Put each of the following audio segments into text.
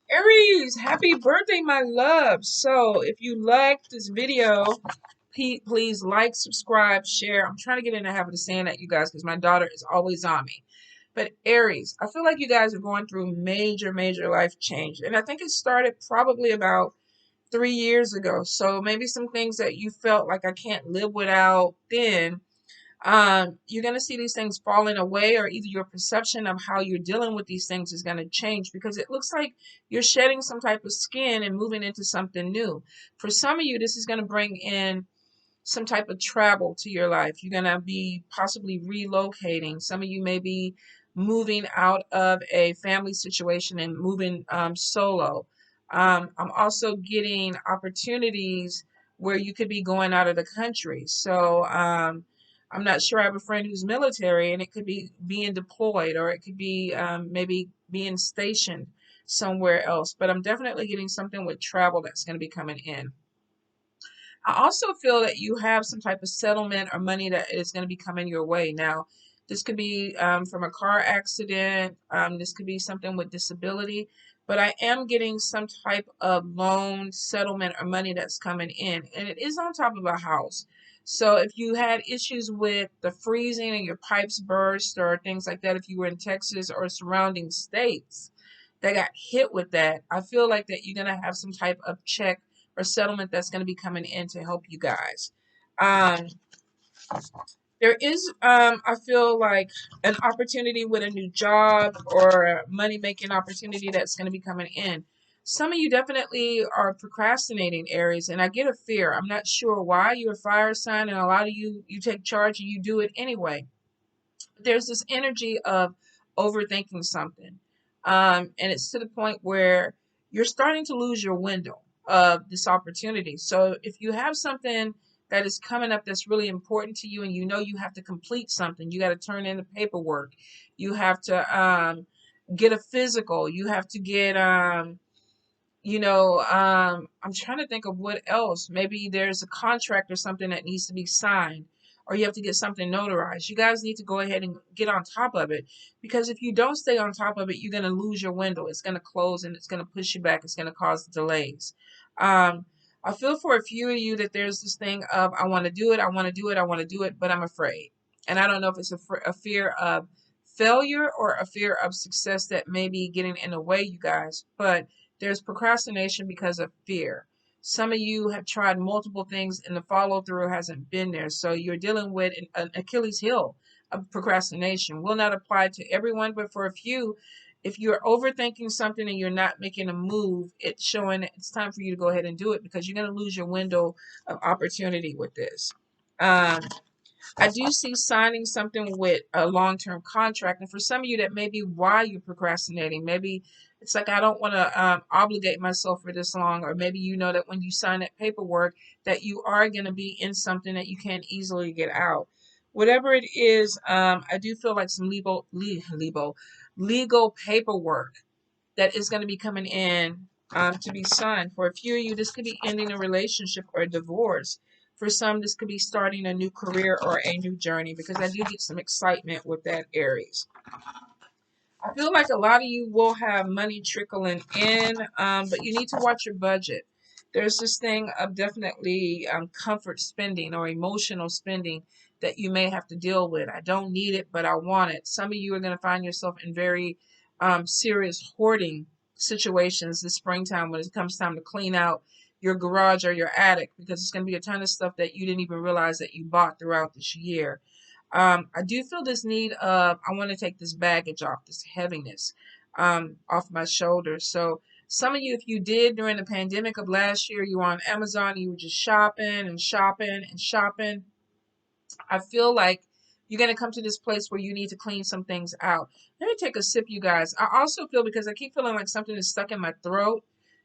Aries, happy birthday, my love. So, if you liked this video, please like, subscribe, share. I'm trying to get in the habit of saying that, you guys, because my daughter is always on me. But Aries, I feel like you guys are going through major life change. And I think it started probably about 3 years ago. So maybe some things that you felt like I can't live without then, you're going to see these things falling away, or either your perception of how you're dealing with these things is going to change, because it looks like you're shedding some type of skin and moving into something new. For some of you, this is going to bring in some type of travel to your life. You're going to be possibly relocating. Some of you may be moving out of a family situation and moving solo. I'm also getting opportunities where you could be going out of the country. So I'm not sure. I have a friend who's military, and it could be being deployed, or it could be maybe being stationed somewhere else. But I'm definitely getting something with travel that's going to be coming in. I also feel that you have some type of settlement or money that is going to be coming your way. Now, this could be from a car accident. This could be something with disability. But I am getting some type of loan, settlement, or money that's coming in. And it is on top of a house. So if you had issues with the freezing and your pipes burst or things like that, if you were in Texas or surrounding states that got hit with that, I feel like that you're going to have some type of check or settlement that's going to be coming in to help you guys. Um, there is, I feel like, an opportunity with a new job or a money making opportunity that's going to be coming in. Some of you definitely are procrastinating, Aries, and I get a fear. I'm not sure why. You're a fire sign, and a lot of you take charge and you do it anyway. There's this energy of overthinking something. And it's to the point where you're starting to lose your window of this opportunity. So if you have something that is coming up that's really important to you, and you know you have to complete something, you got to turn in the paperwork, you have to get a physical, you have to get I'm trying to think of what else. Maybe there's a contract or something that needs to be signed, or you have to get something notarized. You guys need to go ahead and get on top of it, because if you don't stay on top of it, you're going to lose your window. It's going to close and it's going to push you back. It's going to cause delays. Um, I feel for a few of you that there's this thing of, I want to do it, I want to do it, I want to do it, but I'm afraid. And I don't know if it's a fear of failure or a fear of success that may be getting in the way, you guys. But there's procrastination because of fear. Some of you have tried multiple things and the follow through hasn't been there. So you're dealing with an Achilles heel of procrastination. Will not apply to everyone, but for a few, if you're overthinking something and you're not making a move, it's showing it's time for you to go ahead and do it, because you're going to lose your window of opportunity with this. Um, I do see signing something with a long-term contract. And for some of you, that may be why you're procrastinating. Maybe it's like, I don't want to obligate myself for this long. Or maybe you know that when you sign that paperwork, that you are going to be in something that you can't easily get out. Whatever it is, I do feel like some legal paperwork that is going to be coming in to be signed. For a few of you, this could be ending a relationship or a divorce. For some, this could be starting a new career or a new journey, because I do get some excitement with that, Aries. I feel like a lot of you will have money trickling in, but you need to watch your budget. There's this thing of definitely comfort spending or emotional spending that you may have to deal with. I don't need it, but I want it. Some of you are going to find yourself in very serious hoarding situations this springtime when it comes time to clean out your garage or your attic, because it's going to be a ton of stuff that you didn't even realize that you bought throughout this year. I do feel this need of, I want to take this baggage off, this heaviness off my shoulders. So some of you, if you did during the pandemic of last year, you were on Amazon, you were just shopping and shopping and shopping. I feel like you're going to come to this place where you need to clean some things out. Let me take a sip, you guys. I also feel, because I keep feeling like something is stuck in my throat,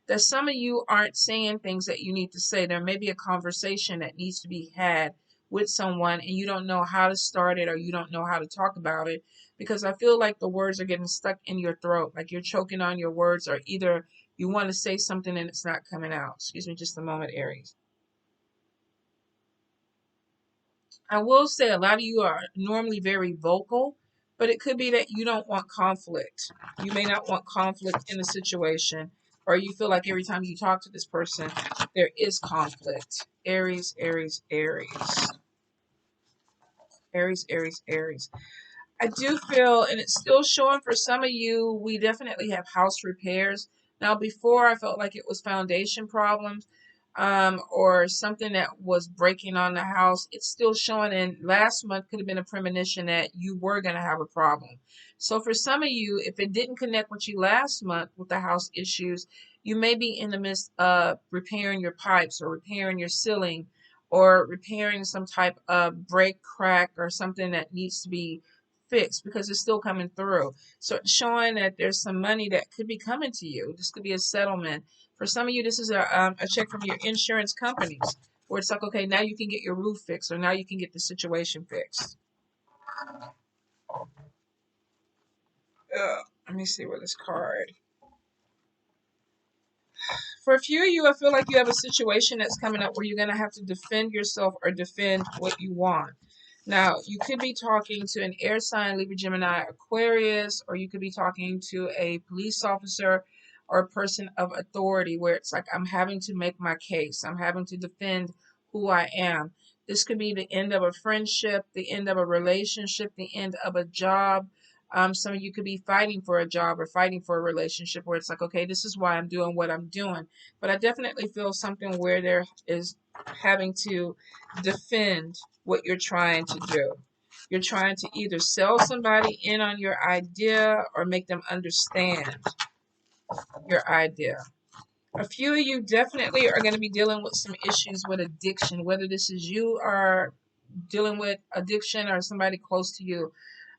that some of you aren't saying things that you need to say. There may be a conversation that needs to be had with someone, and you don't know how to start it, or you don't know how to talk about it, because I feel like the words are getting stuck in your throat, like you're choking on your words, or either you want to say something and it's not coming out. Excuse me just a moment, Aries. I will say a lot of you are normally very vocal, but it could be that you don't want conflict. You may not want conflict in a situation. or you feel like every time you talk to this person, there is conflict. Aries, Aries, Aries. Aries, Aries, Aries. I do feel, and it's still showing for some of you, we definitely have house repairs. Now, before I felt like it was foundation problems, or something that was breaking on the house. It's still showing, and last month could have been a premonition that you were going to have a problem. So for some of you, if it didn't connect with you last month with the house issues, you may be in the midst of repairing your pipes or repairing your ceiling or repairing some type of break, crack, or something that needs to be fixed because it's still coming through. So it's showing that there's some money that could be coming to you. This could be a settlement. For some of you, this is a check from your insurance companies where it's like, okay, now you can get your roof fixed or now you can get the situation fixed. Let me see what this card. For a few of you, I feel like you have a situation that's coming up where you're going to have to defend yourself or defend what you want. Now, you could be talking to an air sign, Libra, Gemini, Aquarius, or you could be talking to a police officer or a person of authority where it's like, I'm having to make my case. I'm having to defend who I am. This could be the end of a friendship, the end of a relationship, the end of a job. Some of you could be fighting for a job or fighting for a relationship where it's like, okay, this is why I'm doing what I'm doing. But I definitely feel something where there is having to defend what you're trying to do. You're trying to either sell somebody in on your idea or make them understand your idea. A few of you definitely are going to be dealing with some issues with addiction, whether this is you are dealing with addiction or somebody close to you.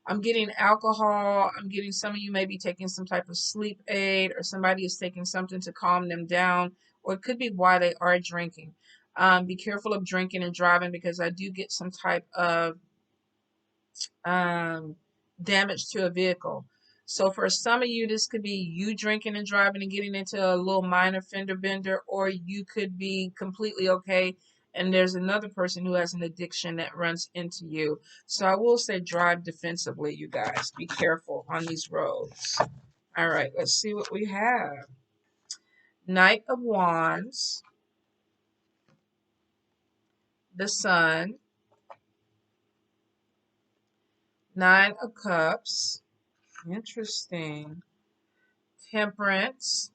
I'm getting alcohol. I'm getting some of you may be taking some type of sleep aid or somebody is taking something to calm them down, or it could be why they are drinking. Be careful of drinking and driving because I do get some type of damage to a vehicle. So for some of you, this could be you drinking and driving and getting into a little minor fender bender, or you could be completely okay and there's another person who has an addiction that runs into you. So I will say drive defensively, you guys. Be careful on these roads. All right, let's see what we have. Knight of Wands, the Sun, Nine of Cups. Interesting. Temperance,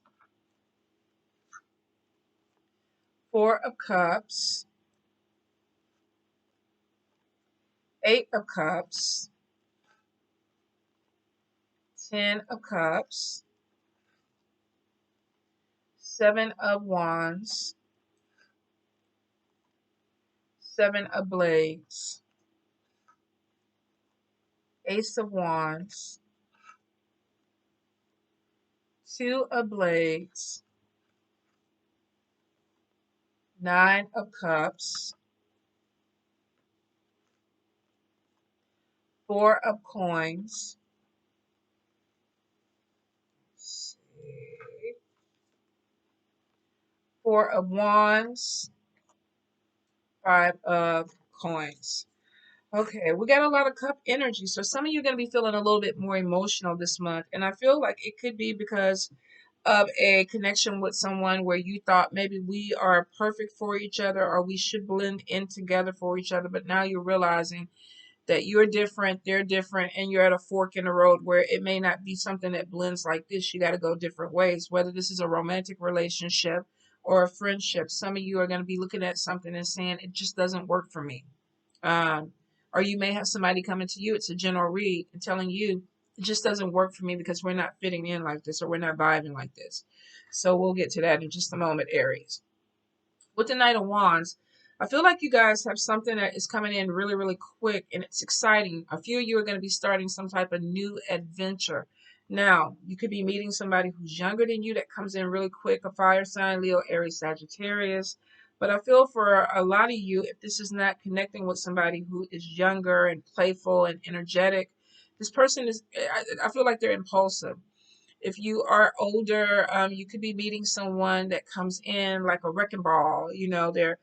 Four of Cups, Eight of Cups, Ten of Cups, Seven of Wands, Seven of Blades, Ace of Wands, Two of Blades, Nine of Cups, Four of Coins, Four of Wands, Five of Coins. Okay, we got a lot of cup energy. So some of you are going to be feeling a little bit more emotional this month. And I feel like it could be because of a connection with someone where you thought maybe we are perfect for each other or we should blend in together for each other. But now you're realizing that you're different, they're different, and you're at a fork in the road where it may not be something that blends like this. You got to go different ways, whether this is a romantic relationship or a friendship. Some of you are going to be looking at something and saying, it just doesn't work for me. Um, or you may have somebody coming to you, it's a general read, and telling you, it just doesn't work for me because we're not fitting in like this or we're not vibing like this. So we'll get to that in just a moment, Aries. With the Knight of Wands, I feel like you guys have something that is coming in really, really quick and it's exciting. A few of you are going to be starting some type of new adventure. Now, you could be meeting somebody who's younger than you that comes in really quick, a fire sign, Leo, Aries, Sagittarius. But I feel for a lot of you, if this is not connecting with somebody who is younger and playful and energetic, this person is, I feel like they're impulsive. If you are older, you could be meeting someone that comes in like a wrecking ball. You know, they're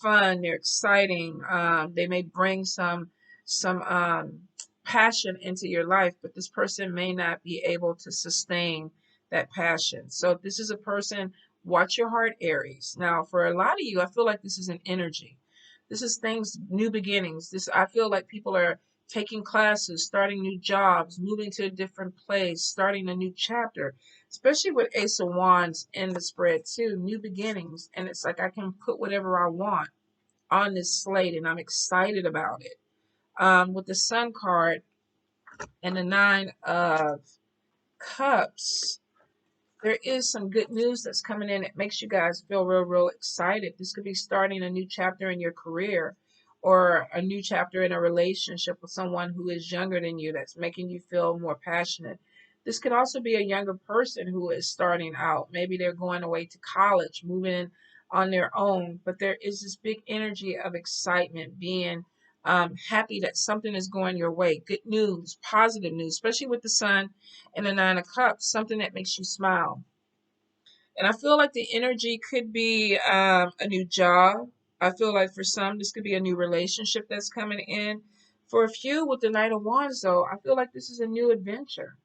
fun, they're exciting. They may bring some passion into your life, but this person may not be able to sustain that passion. So if this is a person, watch your heart, Aries. Now, for a lot of you, I feel like this is an energy. This is things, new beginnings. This, I feel like people are taking classes, starting new jobs, moving to a different place, starting a new chapter, especially with Ace of Wands in the spread too, new beginnings. And it's like I can put whatever I want on this slate and I'm excited about it. With the Sun card and the Nine of Cups, there is some good news that's coming in. It makes you guys feel real excited. This could be starting a new chapter in your career or a new chapter in a relationship with someone who is younger than you that's making you feel more passionate. This could also be a younger person who is starting out. Maybe they're going away to college, moving on their own, but there is this big energy of excitement, being happy that something is going your way. Good news, positive news, especially with the Sun and the Nine of Cups, something that makes you smile. And I feel like the energy could be a new job. I feel like for some, this could be a new relationship that's coming in. For a few, with the Knight of Wands, though, I feel like this is a new adventure.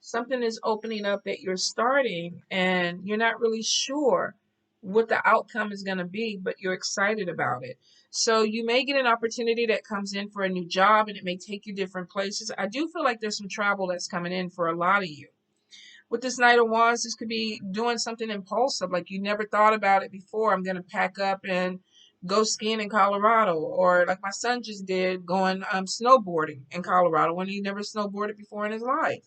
Something is opening up that you're starting, and you're not really sure what the outcome is going to be, but you're excited about it. So you may get an opportunity that comes in for a new job, and it may take you different places. I do feel like there's some travel that's coming in for a lot of you. With this Knight of Wands, this could be doing something impulsive, like you never thought about it before. I'm going to pack up and go skiing in Colorado, or like my son just did, going snowboarding in Colorado when he never snowboarded before in his life.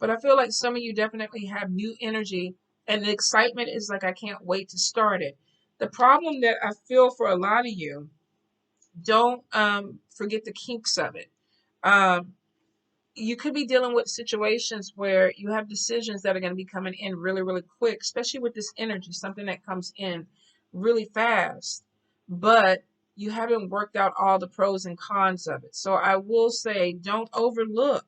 But I feel like some of you definitely have new energy, and the excitement is like, I can't wait to start it. The problem that I feel for a lot of you, don't forget the kinks of it. Um, you could be dealing with situations where you have decisions that are going to be coming in really quick, especially with this energy, something that comes in really fast, but you haven't worked out all the pros and cons of it. So I will say, don't overlook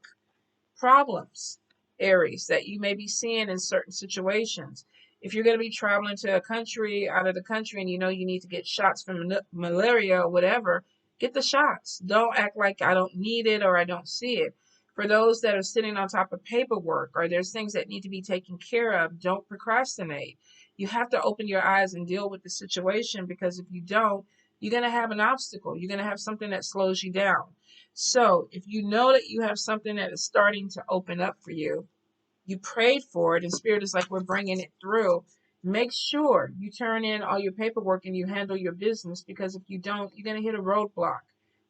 problems, Aries, that you may be seeing in certain situations. If you're going to be traveling to a country, out of the country, and you know you need to get shots from malaria or whatever, get the shots. Don't act like I don't need it or I don't see it. For those that are sitting on top of paperwork, or there's things that need to be taken care of, don't procrastinate. You have to open your eyes and deal with the situation, because if you don't, you're going to have an obstacle. You're going to have something that slows you down. So if you know that you have something that is starting to open up for you, you prayed for it, and Spirit is like, we're bringing it through. Make sure you turn in all your paperwork and you handle your business, because if you don't, you're going to hit a roadblock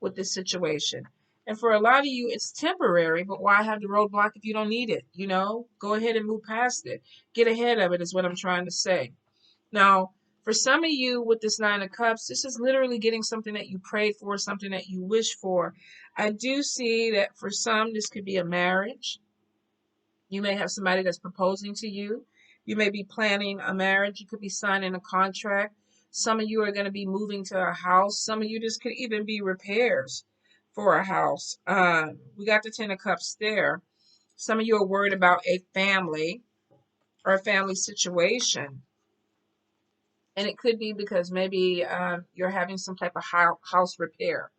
with this situation. And for a lot of you, it's temporary, but why have the roadblock if you don't need it? You know, go ahead and move past it. Get ahead of it is what I'm trying to say. Now, for some of you with this Nine of Cups, this is literally getting something that you prayed for, something that you wish for. I do see that for some, this could be a marriage. You may have somebody that's proposing to you. You may be planning a marriage. You could be signing a contract. Some of you are going to be moving to a house. Some of you, this could even be repairs for a house. We got the Ten of Cups there. Some of you are worried about a family or a family situation. And it could be because maybe you're having some type of house repair,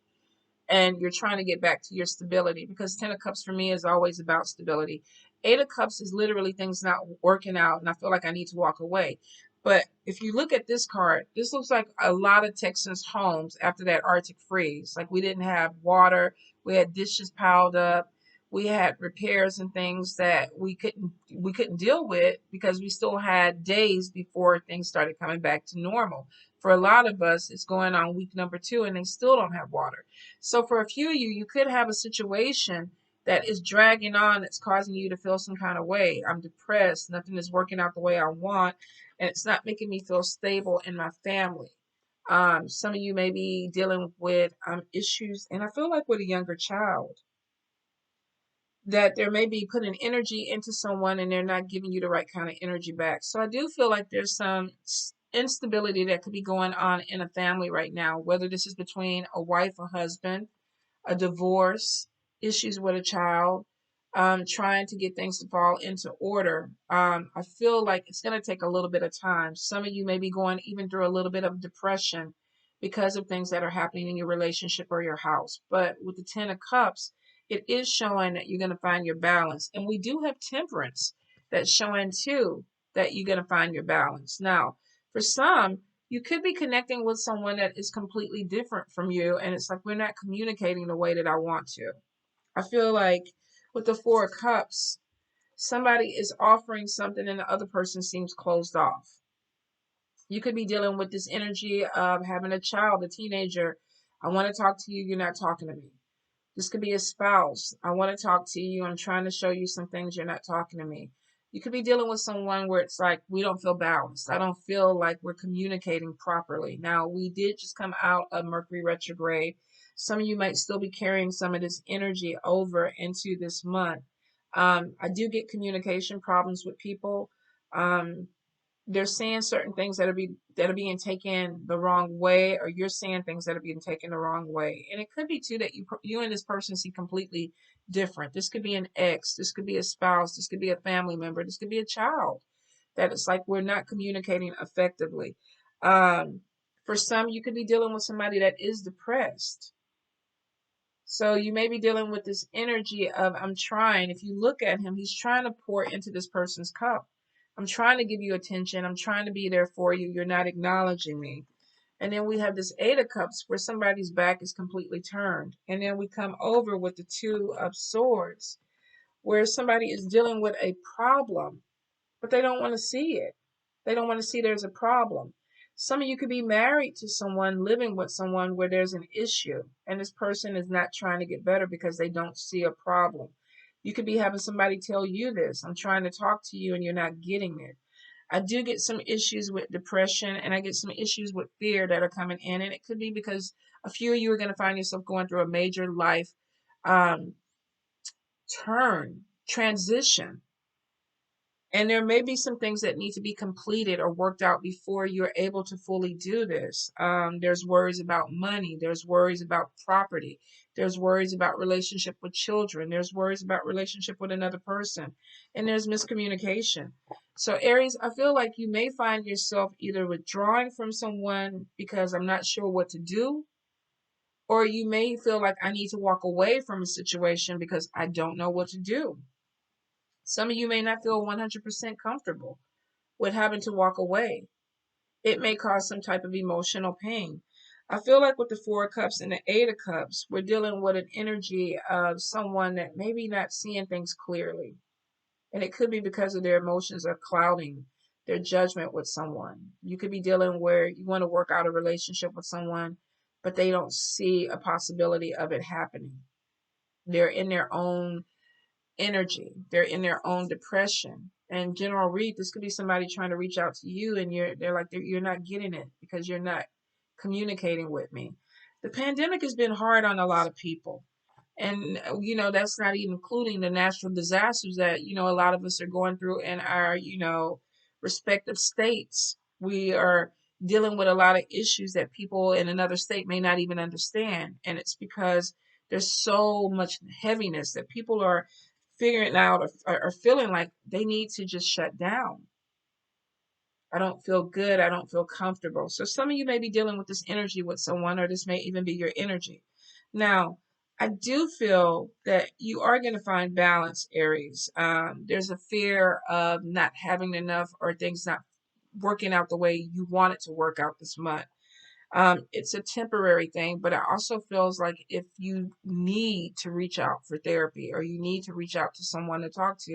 and you're trying to get back to your stability, because Ten of Cups for me is always about stability. Eight of Cups is literally things not working out, and I feel like I need to walk away. But if you look at this card, this looks like a lot of Texans' homes after that Arctic freeze. Like, we didn't have water, we had dishes piled up, we had repairs and things that we couldn't deal with, because we still had days before things started coming back to normal. For a lot of us, it's going on week number 2 and they still don't have water. So for a few of you, you could have a situation that is dragging on, that's causing you to feel some kind of way. I'm depressed, nothing is working out the way I want, and it's not making me feel stable in my family. Some of you may be dealing with issues, and I feel like with a younger child, that there may be putting energy into someone and they're not giving you the right kind of energy back. So I do feel like there's some instability that could be going on in a family right now, whether this is between a wife or husband, a divorce, issues with a child, trying to get things to fall into order. I feel like it's going to take a little bit of time. Some of you may be going even through a little bit of depression because of things that are happening in your relationship or your house. But with the Ten of Cups, it is showing that you're going to find your balance. And we do have temperance. that's showing too that you're going to find your balance. Now, for some, you could be connecting with someone that is completely different from you, and it's like we're not communicating the way that I want to. I feel like with the Four of Cups, somebody is offering something and the other person seems closed off. You could be dealing with this energy of having a child, a teenager. I want to talk to you, you're not talking to me. This could be a spouse. I want to talk to you. I'm trying to show you some things. You're not talking to me. You could be dealing with someone where it's like, we don't feel balanced. I don't feel like we're communicating properly. Now, we did just come out of Mercury retrograde. Some of you might still be carrying some of this energy over into this month. I do get communication problems with people. Um, they're saying certain things that are being taken the wrong way, or you're saying things that are being taken the wrong way. And it could be too that you and this person see completely different. This could be an ex, this could be a spouse, this could be a family member, this could be a child. That it's like we're not communicating effectively. For some, you could be dealing with somebody that is depressed. So you may be dealing with this energy of, I'm trying. If you look at him, he's trying to pour into this person's cup. I'm trying to give you attention. I'm trying to be there for you. You're not acknowledging me. And then we have this Eight of Cups where somebody's back is completely turned. And then we come over with the Two of Swords where somebody is dealing with a problem, but they don't want to see it. They don't want to see there's a problem. Some of you could be married to someone, living with someone where there's an issue, and this person is not trying to get better because they don't see a problem. You could be having somebody tell you this, I'm trying to talk to you and you're not getting it. I do get some issues with depression, and I get some issues with fear that are coming in, and it could be because a few of you are going to find yourself going through a major life um, transition. And there may be some things that need to be completed or worked out before you're able to fully do this. There's worries about money. There's worries about property. There's worries about relationship with children. There's worries about relationship with another person. And there's miscommunication. So Aries, I feel like you may find yourself either withdrawing from someone because I'm not sure what to do, or you may feel like I need to walk away from a situation because I don't know what to do. Some of you may not feel 100% comfortable with having to walk away. It may cause some type of emotional pain. I feel like with the Four of Cups and the Eight of Cups, we're dealing with an energy of someone that maybe not seeing things clearly. And it could be because of their emotions are clouding their judgment with someone. You could be dealing where you want to work out a relationship with someone, but they don't see a possibility of it happening. They're in their own energy. They're in their own depression. And general read, this could be somebody trying to reach out to you, and you're not getting it because you're not communicating with me. The pandemic has been hard on a lot of people. And that's not even including the natural disasters that a lot of us are going through in our respective states. We are dealing with a lot of issues that people in another state may not even understand, and it's because there's so much heaviness that people are figuring out or feeling like they need to just shut down. I don't feel good. I don't feel comfortable. So some of you may be dealing with this energy with someone, or this may even be your energy. Now, I do feel that you are going to find balance, Aries. There's a fear of not having enough, or things not working out the way you want it to work out this month. It's a temporary thing, but it also feels like if you need to reach out for therapy, or you need to reach out to someone to talk to,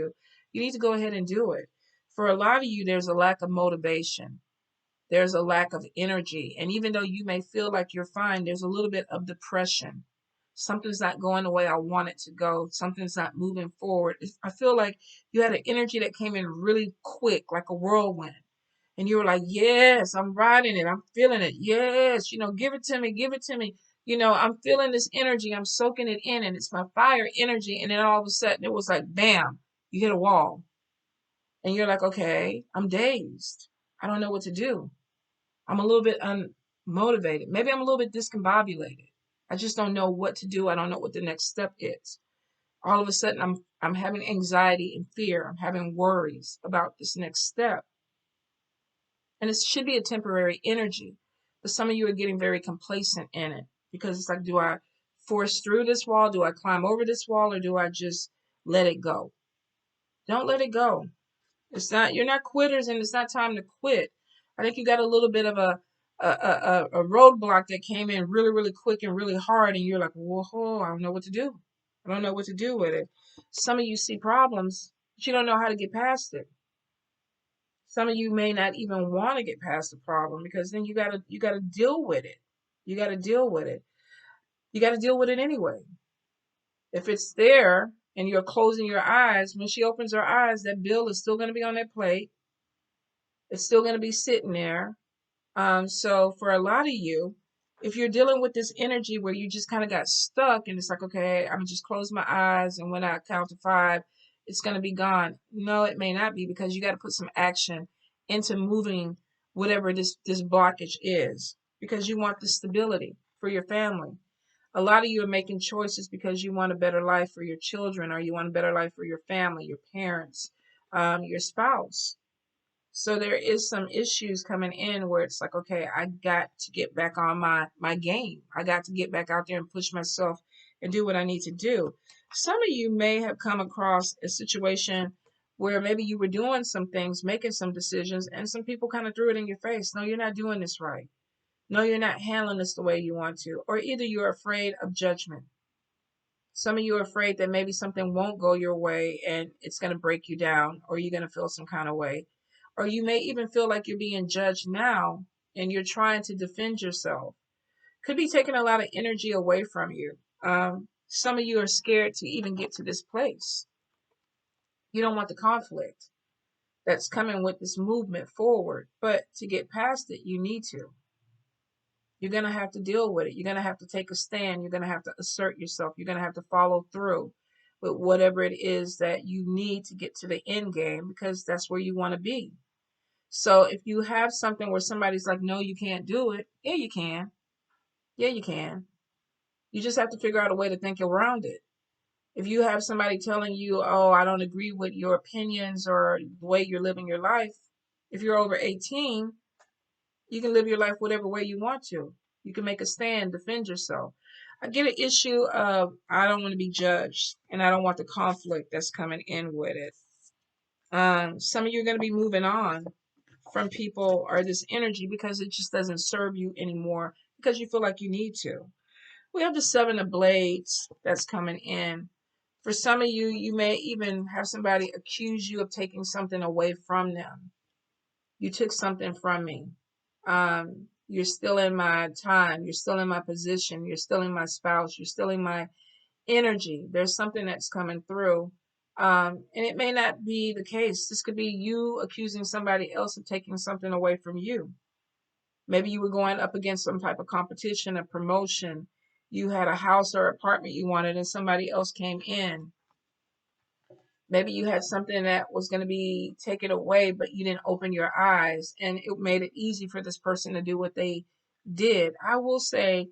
you need to go ahead and do it. For a lot of you, there's a lack of motivation. There's a lack of energy. And even though you may feel like you're fine, there's a little bit of depression. Something's not going the way I want it to go. Something's not moving forward. I feel like you had an energy that came in really quick, like a whirlwind. And you were like, yes, I'm riding it. I'm feeling it. Yes, give it to me. Give it to me. I'm feeling this energy. I'm soaking it in, and it's my fire energy. And then all of a sudden it was like, bam, you hit a wall. And you're like, okay, I'm dazed. I don't know what to do. I'm a little bit unmotivated. Maybe I'm a little bit discombobulated. I just don't know what to do. I don't know what the next step is. All of a sudden I'm having anxiety and fear. I'm having worries about this next step. And it should be a temporary energy. But some of you are getting very complacent in it, because it's like, do I force through this wall? Do I climb over this wall? Or do I just let it go? Don't let it go. It's not, you're not quitters, and it's not time to quit. I think you got a little bit of a roadblock that came in really, really quick and really hard, and you're like, whoa, I don't know what to do. I don't know what to do with it. Some of you see problems, but you don't know how to get past it. Some of you may not even want to get past the problem because then you gotta deal with it. You gotta deal with it. You gotta deal with it anyway. If it's there and you're closing your eyes, when she opens her eyes, that bill is still gonna be on that plate. It's still gonna be sitting there. So for a lot of you, if you're dealing with this energy where you just kind of got stuck and it's like, okay, I'm just close my eyes and when I count to 5, it's going to be gone. No, it may not be, because you got to put some action into moving whatever this blockage is, because you want the stability for your family. A lot of you are making choices because you want a better life for your children, or you want a better life for your family, your parents, your spouse. So there is some issues coming in where it's like, okay, I got to get back on my game. I got to get back out there and push myself and do what I need to do. Some of you may have come across a situation where maybe you were doing some things, making some decisions, and some people kind of threw it in your face. No, you're not doing this right. No, you're not handling this the way you want to. Or either you're afraid of judgment. Some of you are afraid that maybe something won't go your way and it's going to break you down, or you're going to feel some kind of way. Or you may even feel like you're being judged now and you're trying to defend yourself. Could be taking a lot of energy away from you. Some of you are scared to even get to this place. You don't want the conflict that's coming with this movement forward. But to get past it, you need to. You're going to have to deal with it. You're going to have to take a stand. You're going to have to assert yourself. You're going to have to follow through with whatever it is that you need to get to the end game, because that's where you want to be. So if you have something where somebody's like, no, you can't do it. Yeah, you can. Yeah, you can. You just have to figure out a way to think around it. If you have somebody telling you, oh, I don't agree with your opinions or the way you're living your life, if you're over 18, you can live your life whatever way you want to. You can make a stand, defend yourself. I get an issue of, I don't want to be judged and I don't want the conflict that's coming in with it. Some of you are going to be moving on from people or this energy because it just doesn't serve you anymore, because you feel like you need to. We have the 7 of Blades that's coming in. For some of you, you may even have somebody accuse you of taking something away from them. You took something from me. You're still in my time. You're still in my position. You're still in my spouse. You're still in my energy. There's something that's coming through. And it may not be the case. This could be you accusing somebody else of taking something away from you. Maybe you were going up against some type of competition, a promotion. You had a house or apartment you wanted and somebody else came in. Maybe you had something that was going to be taken away, but you didn't open your eyes, and it made it easy for this person to do what they did. I will say,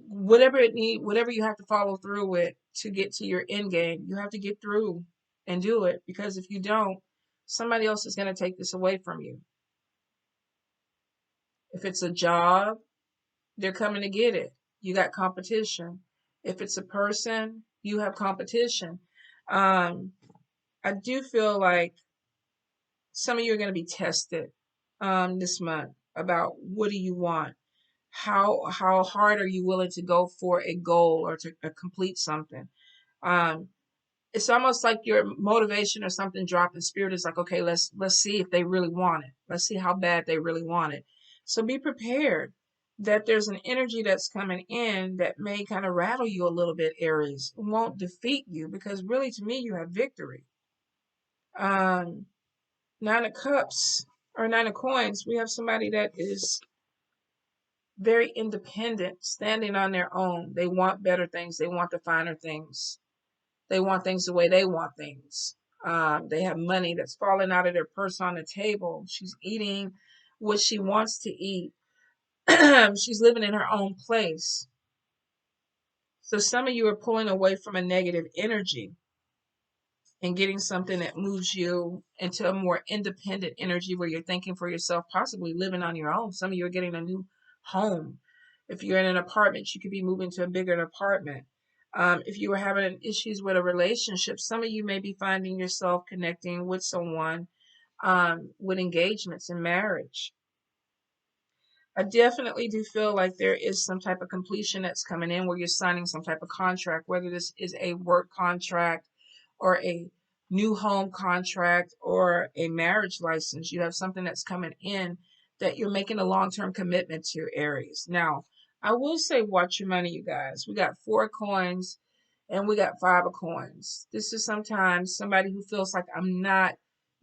whatever you have to follow through with to get to your end game, you have to get through and do it, because if you don't, somebody else is going to take this away from you. If it's a job, they're coming to get it. You got competition. If it's a person, you have competition. I do feel like some of you are going to be tested this month about what do you want. How hard are you willing to go for a goal or to complete something? It's almost like your motivation or something dropped in spirit is like, okay, let's see if they really want it. Let's see how bad they really want it. So be prepared that there's an energy that's coming in that may kind of rattle you a little bit, Aries. It won't defeat you, because really, to me, you have victory. 9 of Cups or 9 of Coins, we have somebody that is very independent, standing on their own. They want better things. They want the finer things. They want things the way they want things. They have money that's falling out of their purse on the table. She's eating what she wants to eat. She's living in her own place. So some of you are pulling away from a negative energy and getting something that moves you into a more independent energy where you're thinking for yourself, possibly living on your own. Some of you are getting a new home. If you're in an apartment, you could be moving to a bigger apartment. If you were having issues with a relationship, some of you may be finding yourself connecting with someone with engagements and marriage. I definitely do feel like there is some type of completion that's coming in where you're signing some type of contract, whether this is a work contract or a new home contract or a marriage license. You have something that's coming in that you're making a long-term commitment to, Aries. Now, I will say watch your money, you guys. We got 4 coins and we got 5 of coins. This is sometimes somebody who feels like I'm not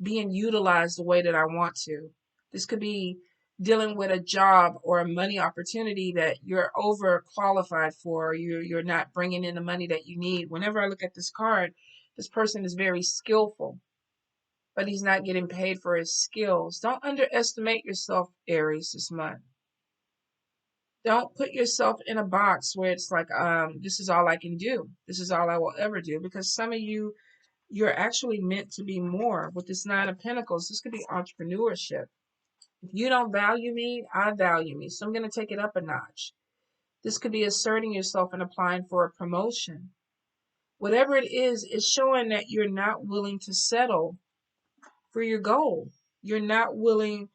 being utilized the way that I want to. This could be dealing with a job or a money opportunity that you're overqualified for. You're not bringing in the money that you need. Whenever I look at this card, this person is very skillful, but he's not getting paid for his skills. Don't underestimate yourself, Aries, this month. Don't put yourself in a box where it's like, this is all I can do. This is all I will ever do. Because some of you, you're actually meant to be more. With this 9 of Pentacles, this could be entrepreneurship. If you don't value me, I value me. So I'm going to take it up a notch. This could be asserting yourself and applying for a promotion. Whatever it is, it's showing that you're not willing to settle for your goal. You're not willing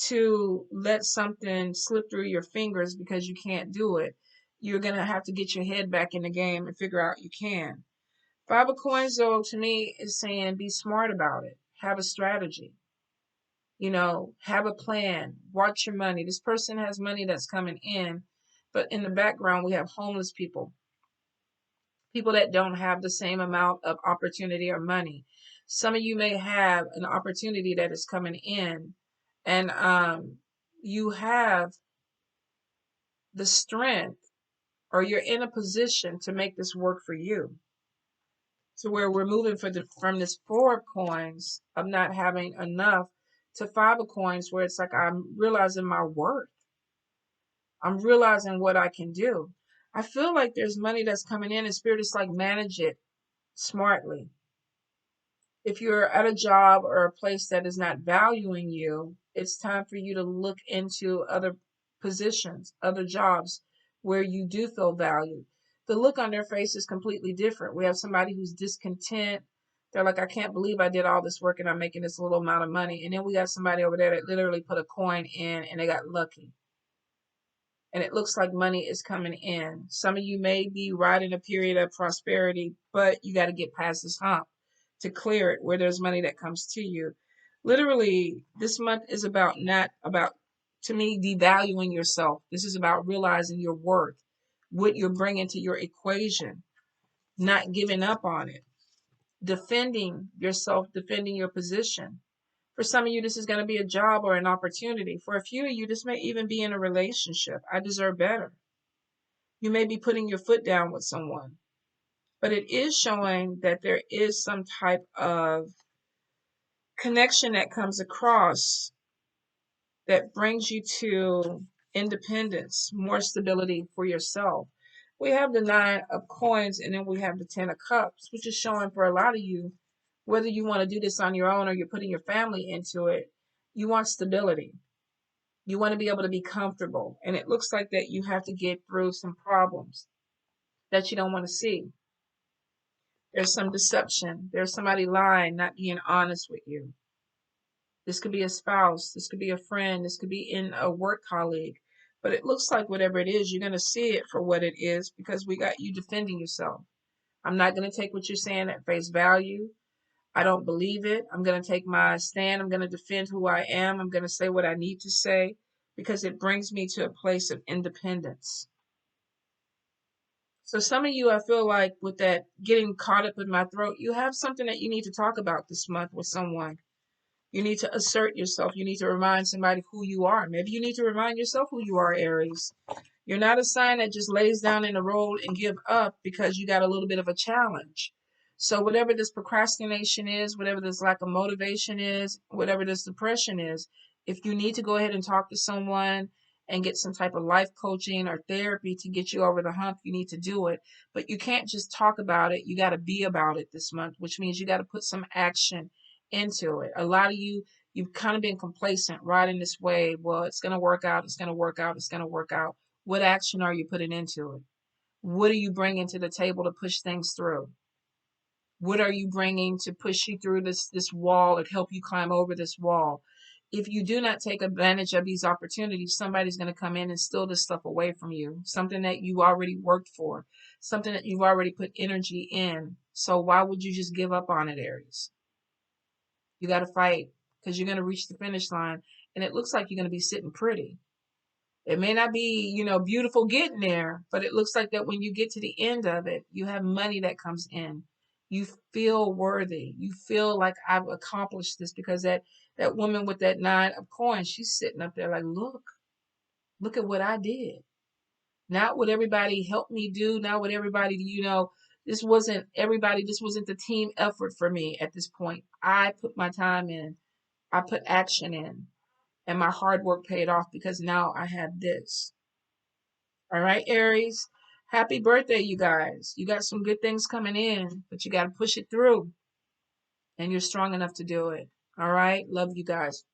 to let something slip through your fingers because you can't do it. You're going to have to get your head back in the game and figure out you can. 5 of Coins, though, to me is saying be smart about it. Have a strategy. Have a plan. Watch your money. This person has money that's coming in, but in the background, we have homeless people, people that don't have the same amount of opportunity or money. Some of you may have an opportunity that is coming in, and you have the strength, or you're in a position to make this work for you. So where we're moving from this 4 of Coins of not having enough to 5 of Coins, where it's like I'm realizing my worth. I'm realizing what I can do. I feel like there's money that's coming in and Spirit is like manage it smartly. If you're at a job or a place that is not valuing you, it's time for you to look into other positions, other jobs where you do feel valued. The look on their face is completely different. We have somebody who's discontent. They're like, I can't believe I did all this work and I'm making this little amount of money. And then we got somebody over there that literally put a coin in and they got lucky. And it looks like money is coming in. Some of you may be riding a period of prosperity, but you got to get past this hump to clear it where there's money that comes to you. Literally, this month is not about, to me, devaluing yourself. This is about realizing your worth, what you're bringing to your equation, not giving up on it, defending yourself, defending your position. For some of you, this is going to be a job or an opportunity. For a few of you, this may even be in a relationship. I deserve better. You may be putting your foot down with someone, but it is showing that there is some type of connection that comes across that brings you to independence, more stability for yourself. We have the 9 of Coins and then we have the 10 of Cups, which is showing for a lot of you, whether you want to do this on your own or you're putting your family into it, you want stability. You want to be able to be comfortable. And it looks like that you have to get through some problems that you don't want to see. There's some deception. There's somebody lying, not being honest with you. This could be a spouse. This could be a friend. This could be in a work colleague. But it looks like whatever it is, you're going to see it for what it is because we got you defending yourself. I'm not going to take what you're saying at face value. I don't believe it. I'm going to take my stand. I'm going to defend who I am. I'm going to say what I need to say because it brings me to a place of independence. So some of you, I feel like with that getting caught up in my throat, you have something that you need to talk about this month with someone. You need to assert yourself. You need to remind somebody who you are. Maybe you need to remind yourself who you are, Aries. You're not a sign that just lays down in the road and give up because you got a little bit of a challenge. So whatever this procrastination is, whatever this lack of motivation is, whatever this depression is, if you need to go ahead and talk to someone and get some type of life coaching or therapy to get you over the hump, you need to do it. But you can't just talk about it. You got to be about it this month, which means you got to put some action into it. A lot of you, you've kind of been complacent, riding this wave. Well, it's going to work out. It's going to work out. It's going to work out. What action are you putting into it? What are you bringing to the table to push things through? What are you bringing to push you through this wall or help you climb over this wall? If you do not take advantage of these opportunities, somebody's going to come in and steal this stuff away from you. Something that you already worked for, something that you've already put energy in. So why would you just give up on it, Aries? You got to fight because you're going to reach the finish line, and it looks like you're going to be sitting pretty. It may not be, beautiful getting there, but it looks like that when you get to the end of it, you have money that comes in. You feel worthy. You feel like I've accomplished this because that woman with that 9 of coins, she's sitting up there like, look at what I did. Not what everybody helped me do. Not what everybody, this wasn't everybody. This wasn't the team effort for me at this point. I put my time in. I put action in. And my hard work paid off because now I have this. All right, Aries. Happy birthday, you guys. You got some good things coming in, but you got to push it through. And you're strong enough to do it. All right. Love you guys.